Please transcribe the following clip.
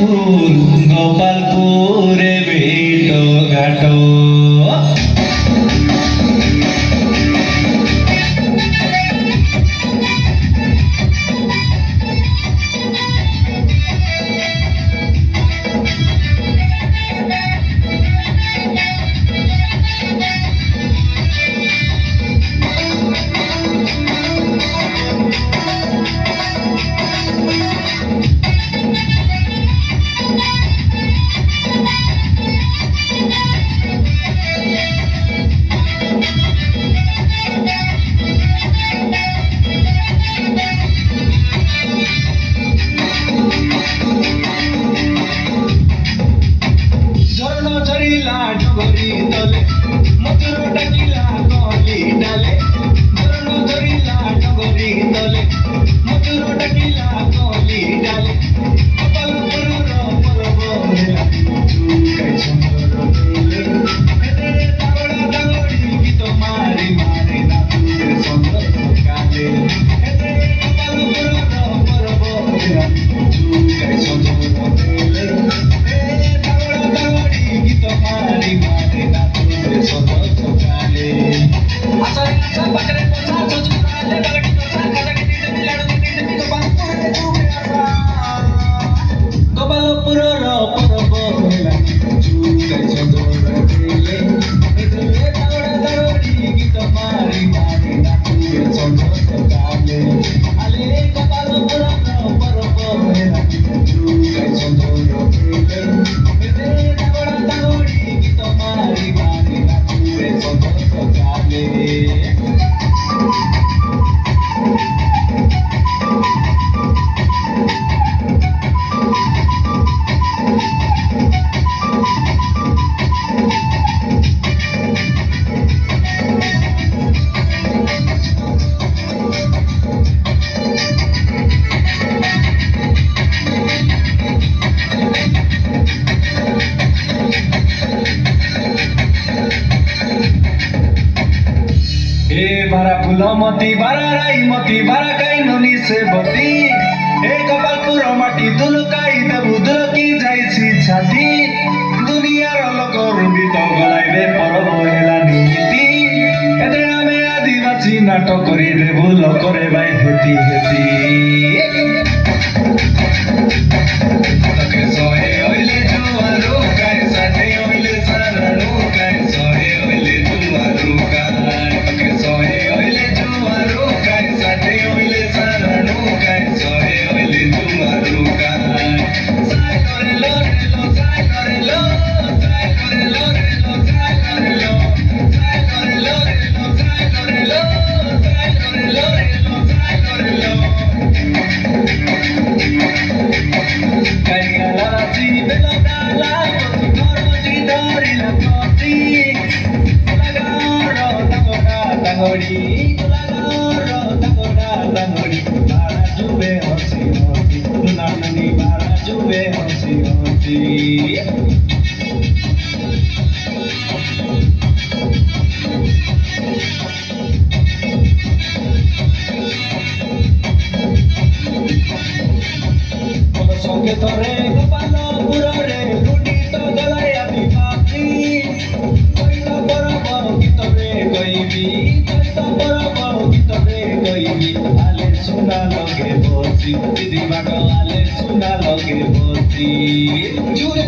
ফুল গোপালপুরে বেটো ঘাটো ডগরি তলে মধুর ডাকিলা কলি ডালে ধরণ ধরিলা ডগরি তলে মধুর ডাকিলা কলি ডালে কপাল পুরুর পরব হেলা চুকাই সুন্দর বেলে হেদে দাগড়া দাগড়ি গীত মারি মারি নাচুতে সুন্দর কালে হেদে কপাল পুরুর পরব হেলা চুকাই সুন্দর বেলে Mari mari nature soto sokale asa asa bakre posa chojurale dagdi tosa kadagi dite miladu dite miko bankure dube asa gopalpuro ro purbo hela chukai chodor dile edule dagda dagdi gito mari mari nature soto sokale ale gopalpuro ro purbo hela chukai chodor dile बारा फुलमती बारा राईमती बारा काई ननी से बती ए गोपालपुर माटी दुलुकाई देबु दुलकी जाइछि छाती दुनियार लोकर बित गलाइबे परब हेला नीति एते आमे आदिवासी नाटक करि देबु लोकरे बाई हेती हेती तके सहे ओइले जुवारो काई साथे ओइले सारानो काई सहे ओइले जुवारो काई तके सहे Tore gopalo purore lutito galay ami papi koito borobo gitore goibi koito borobo gitore goibi ale suna loge bosi didi bago ale suna loge bosi jure